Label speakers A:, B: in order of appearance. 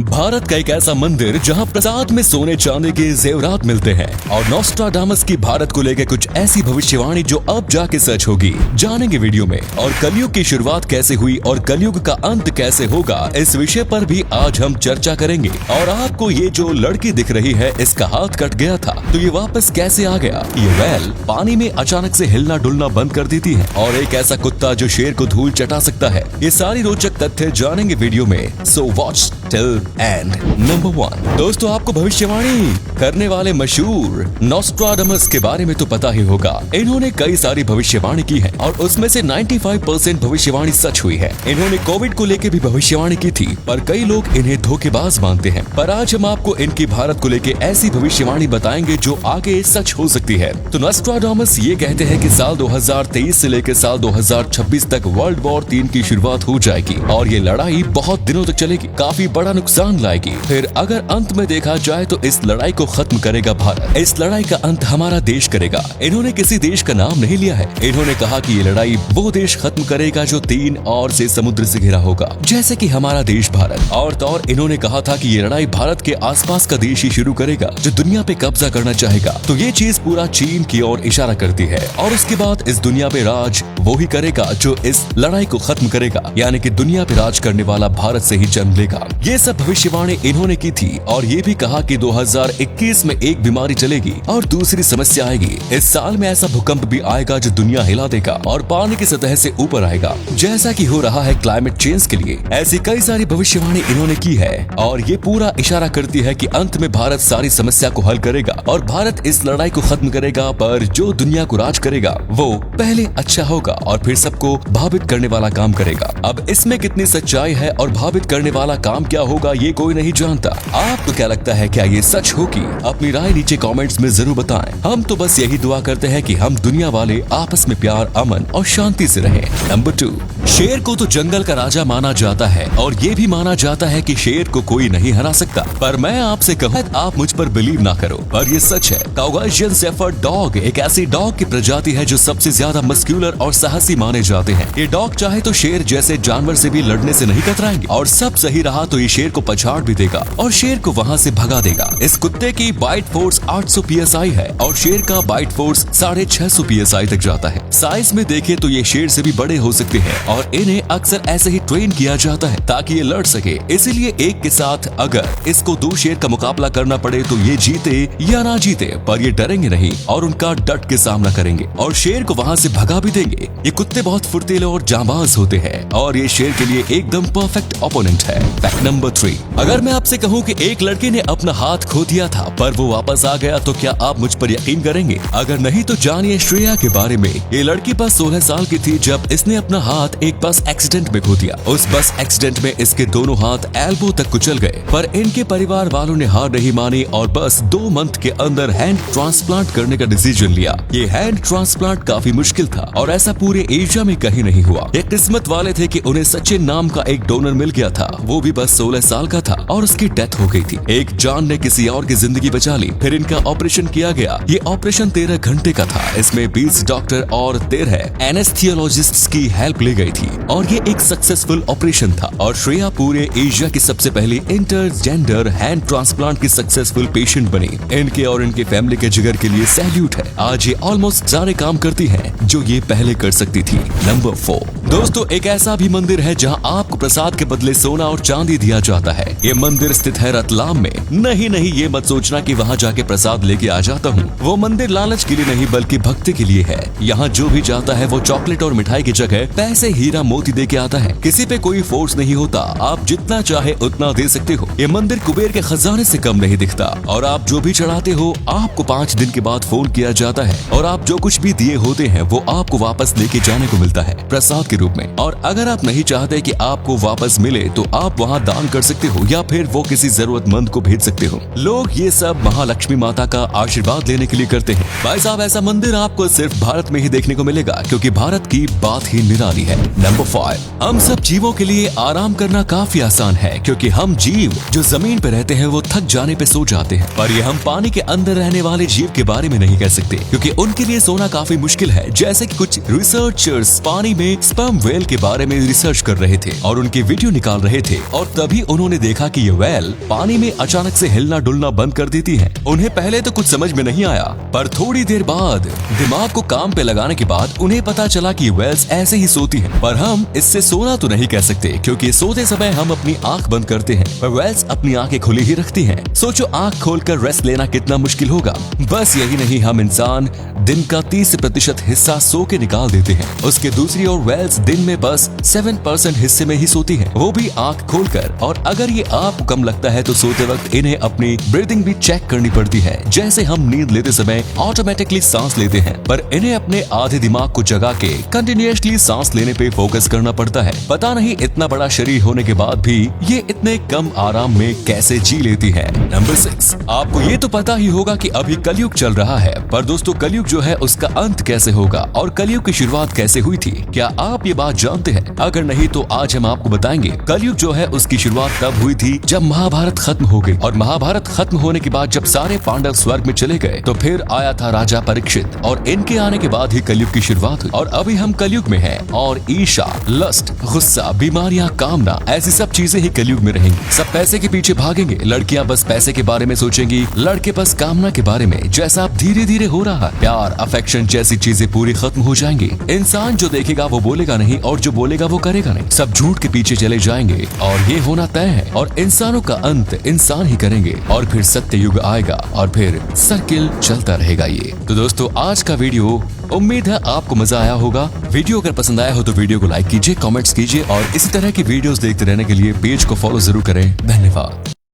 A: भारत का एक ऐसा मंदिर जहां प्रसाद में सोने चांदी के जेवरात मिलते हैं और नॉस्ट्राडामस की भारत को लेकर कुछ ऐसी भविष्यवाणी जो अब जाके सच होगी, जानेंगे वीडियो में। और कलयुग की शुरुआत कैसे हुई और कलयुग का अंत कैसे होगा, इस विषय पर भी आज हम चर्चा करेंगे। और आपको ये जो लड़की दिख रही है, इसका हाथ कट गया था तो ये वापस कैसे आ गया? ये वैल पानी में अचानक से हिलना डुलना बंद कर देती है और एक ऐसा कुत्ता जो शेर को धूल चटा सकता है। ये सारी रोचक तथ्य जानेंगे वीडियो में, so watch till and. Number 1, दोस्तों आपको भविष्यवाणी करने वाले मशहूर नॉस्ट्राडामस के बारे में तो पता ही होगा। इन्होंने कई सारी भविष्यवाणी की है और उसमें से 95% भविष्यवाणी सच हुई है। इन्होंने कोविड को लेकर भी भविष्यवाणी की थी, पर कई लोग इन्हें धोखेबाज मानते हैं। पर आज हम आपको इनकी भारत को लेकर ऐसी भविष्यवाणी बताएंगे जो आगे सच हो सकती है। तो नॉस्ट्राडामस ये कहते हैं कि साल 2023 से लेकर साल 2026 तक वर्ल्ड वॉर 3 की शुरुआत हो जाएगी और ये लड़ाई बहुत दिनों तक चलेगी, काफी बड़ा नुकसान लाएगी। फिर अगर अंत में देखा जाए तो इस लड़ाई को खत्म करेगा भारत। इस लड़ाई का अंत हमारा देश करेगा। इन्होंने किसी देश का नाम नहीं लिया है। इन्होंने कहा कि ये लड़ाई वो देश खत्म करेगा जो 3 ओर से समुद्र से घिरा होगा, जैसे कि हमारा देश भारत। और इन्होंने कहा था कि ये लड़ाई भारत के आसपास का देश ही शुरू करेगा जो दुनिया पे कब्जा करना चाहेगा। तो ये चीज पूरा चीन की ओर इशारा करती है और उसके बाद इस दुनिया पे राज वो ही करेगा जो इस लड़ाई को खत्म करेगा, यानी कि दुनिया पे राज करने वाला भारत से ही जन्म लेगा। ये सब भविष्यवाणी इन्होंने की थी और ये भी कहा कि 2021 में एक बीमारी चलेगी और दूसरी समस्या आएगी। इस साल में ऐसा भूकंप भी आएगा जो दुनिया हिला देगा और पानी की सतह से ऊपर आएगा, जैसा कि हो रहा है क्लाइमेट चेंज के लिए। ऐसी कई सारी भविष्यवाणी इन्होंने की है और ये पूरा इशारा करती है कि अंत में भारत सारी समस्या को हल करेगा और भारत इस लड़ाई को खत्म करेगा। पर जो दुनिया को राज करेगा वो पहले अच्छा होगा और फिर सबको भावित करने वाला काम करेगा। अब इसमें कितनी सच्चाई है और भावित करने वाला काम क्या होगा, ये कोई नहीं जानता। आपको क्या लगता है, क्या ये सच होगी? अपनी राय नीचे कमेंट्स में जरूर बताएं। हम तो बस यही दुआ करते हैं कि हम दुनिया वाले आपस में प्यार, अमन और शांति से रहें। नंबर 2, शेर को तो जंगल का राजा माना जाता है और ये भी माना जाता है कि शेर को कोई नहीं हरा सकता। पर मैं आपसे कहूँ, आप मुझ पर बिलीव ना करो, पर ये सच है। काउगासियन शेफर्ड डॉग एक ऐसी डॉग की प्रजाति है जो सबसे ज्यादा मस्क्यूलर और साहसी माने जाते हैं। ये डॉग चाहे तो शेर जैसे जानवर से भी लड़ने से नहीं कतराएंगे और सब सही रहा तो ये शेर को पछाड़ भी देगा और शेर को वहाँ से भगा देगा। इस कुत्ते की बाइट फोर्स 800 PSI है और शेर का बाइट फोर्स 650 PSI तक जाता है। साइज में देखे तो ये शेर से भी बड़े हो सकते हैं और इन्हें अक्सर ऐसे ही ट्रेन किया जाता है ताकि ये लड़ सके। इसीलिए एक के साथ अगर इसको 2 शेर का मुकाबला करना पड़े तो ये जीते या ना जीते, पर ये डरेंगे नहीं और उनका डट के सामना करेंगे और शेर को वहाँ से भगा भी देंगे। ये कुत्ते बहुत फुर्तीले और जांबाज होते हैं और ये शेर के लिए एकदम परफेक्ट ओपोनेंट है। फैक्ट नंबर 3, अगर मैं आपसे कहूँ कि एक लड़के ने अपना हाथ खो दिया था पर वो वापस आ गया, तो क्या आप मुझ पर यकीन करेंगे? अगर नहीं तो जानिए श्रेया के बारे में। ये लड़की बस 16 साल की थी जब इसने अपना हाथ एक बस एक्सीडेंट में खो दिया। उस बस एक्सीडेंट में इसके दोनों हाथ एल्बो तक कुचल गए, पर इनके परिवार वालों ने हार नहीं मानी और बस 2 मंथ के अंदर हैंड ट्रांसप्लांट करने का डिसीजन लिया। ये हैंड ट्रांसप्लांट काफी मुश्किल था और ऐसा पूरे एशिया में कहीं नहीं हुआ। ये किस्मत वाले थे कि उन्हें सचिन नाम का एक डोनर मिल गया था। वो भी बस 16 साल का था और उसकी डेथ हो गई थी। एक जान ने किसी और की जिंदगी बचा ली। फिर इनका ऑपरेशन किया गया। ये ऑपरेशन 13 घंटे का था। इसमें 20 डॉक्टर और 13 एनेस्थियोलॉजिस्ट्स की हेल्प ली गई थी और ये एक सक्सेसफुल ऑपरेशन था और श्रेया पूरे एशिया की सबसे पहली इंटरजेंडर हैंड ट्रांसप्लांट की सक्सेसफुल पेशेंट बनी। इनके और इनके फैमिली के जिगर के लिए सैल्यूट है। आज ये ऑलमोस्ट सारे काम करती है जो ये पहले कर सकती थी। नंबर 4, दोस्तों एक ऐसा भी मंदिर है जहां आपको प्रसाद के बदले सोना और चांदी दिया जाता है। ये मंदिर स्थित है रतलाम में। नहीं, ये मत सोचना कि वहां जाके प्रसाद लेके आ जाता हूँ। वो मंदिर लालच के लिए नहीं बल्कि भक्ति के लिए है। यहाँ जो भी जाता है वो चॉकलेट और मिठाई की जगह पैसे, हीरा मोती दे के आता है। किसी पे कोई फोर्स नहीं होता, आप जितना चाहे उतना दे सकते हो। ये मंदिर कुबेर के खजाने से कम नहीं दिखता और आप जो भी चढ़ाते हो आपको 5 दिन के बाद फोन किया जाता है और आप जो कुछ भी दिए होते हैं वो आपको वापस लेके जाने को मिलता है प्रसाद के रूप में। और अगर आप नहीं चाहते कि आपको वापस मिले तो आप वहाँ दान कर सकते हो या फिर वो किसी जरूरतमंद को भेज सकते हो। लोग ये सब महालक्ष्मी माता का आशीर्वाद लेने के लिए करते हैं। भाई साहब, ऐसा मंदिर आपको सिर्फ भारत में ही देखने को मिलेगा क्योंकि भारत की बात ही निराली है। नंबर 5, हम सब जीवों के लिए आराम करना काफी आसान है क्योंकि हम जीव जो जमीन पे रहते हैं वो थक जाने पे सो जाते हैं, पर ये हम पानी के अंदर रहने वाले जीव के बारे में नहीं कह सकते क्योंकि उनके लिए सोना काफी मुश्किल है। जैसे कि कुछ रिसर्चर्स पानी में स्पर्म स्पर्म वेल के बारे में रिसर्च कर रहे थे और उनकी वीडियो निकाल रहे थे, और तभी उन्होंने देखा कि ये वेल पानी में अचानक से हिलना डुलना बंद कर देती है। उन्हें पहले तो कुछ समझ में नहीं आया, पर थोड़ी देर बाद दिमाग को काम पे लगाने के बाद उन्हें पता चला कि वेल्स ऐसे ही सोती हैं। पर हम इससे सोना तो नहीं कह सकते, क्योंकि सोते समय हम अपनी आंख बंद करते हैं, पर वेल्स अपनी आंखें खुली ही रखती हैं। सोचो आंख खोलकर रेस्ट लेना कितना मुश्किल होगा। बस यही नहीं, हम इंसान दिन का 30% हिस्सा सो के निकाल देते हैं। उसके दूसरी ओर वेल्स दिन में बस 7% हिस्से में ही सोती हैं, वो भी आंख खोलकर। और अगर ये आपको कम लगता है तो सोते वक्त इन्हें अपनी ब्रीदिंग भी चेक करनी पड़ती है। जैसे हम नींद लेते समय ऑटोमेटिकली सांस लेते हैं, पर इन्हें अपने आधे दिमाग को जगा के कंटिन्यूअसली सांस लेने पे फोकस करना पड़ता है। पता नहीं इतना बड़ा शरीर होने के बाद भी ये इतने कम आराम में कैसे जी लेती है। नंबर 6, आपको ये तो पता ही होगा कि अभी कलयुग चल रहा है, पर दोस्तों कलयुग जो है उसका अंत कैसे होगा और कलयुग की शुरुआत कैसे हुई थी, क्या आप ये बात जानते हैं? अगर नहीं तो आज हम आपको बताएंगे। कलयुग जो है उसकी शुरुआत तब हुई थी जब महाभारत खत्म हो गई, और महाभारत खत्म होने के बाद जब सारे पांडव स्वर्ग में चले गए तो फिर आया था राजा परीक्षित, और इनके आने के बाद ही कलयुग की शुरुआत हुई। और अभी हम कलयुग में हैं, और ईर्ष्या, लस्ट, गुस्सा, बीमारियां, कामना, ऐसी सब चीजें ही कलयुग में रहेंगी। सब पैसे के पीछे भागेंगे, लड़कियां बस पैसे के बारे में सोचेंगी, लड़के बस कामना के बारे में। जैसा अब धीरे धीरे हो रहा है, प्यार, अफेक्शन जैसी चीजें पूरी खत्म हो जाएंगी। इंसान जो देखेगा वो बोलेगा नहीं, और जो बोलेगा वो करेगा नहीं। सब झूठ के पीछे चले जाएंगे, और ये होना तय है। और इंसानों का अंत इंसान ही करेंगे, और फिर सत्य युग आएगा, और फिर सर्किल चलता रहेगा ये। तो दोस्तों आज का वीडियो उम्मीद है आपको मजा आया होगा। वीडियो अगर पसंद आया हो तो वीडियो को लाइक कीजिए, कमेंट्स कीजिए, और इसी तरह की वीडियोस देखते रहने के लिए पेज को फॉलो जरूर करें। धन्यवाद।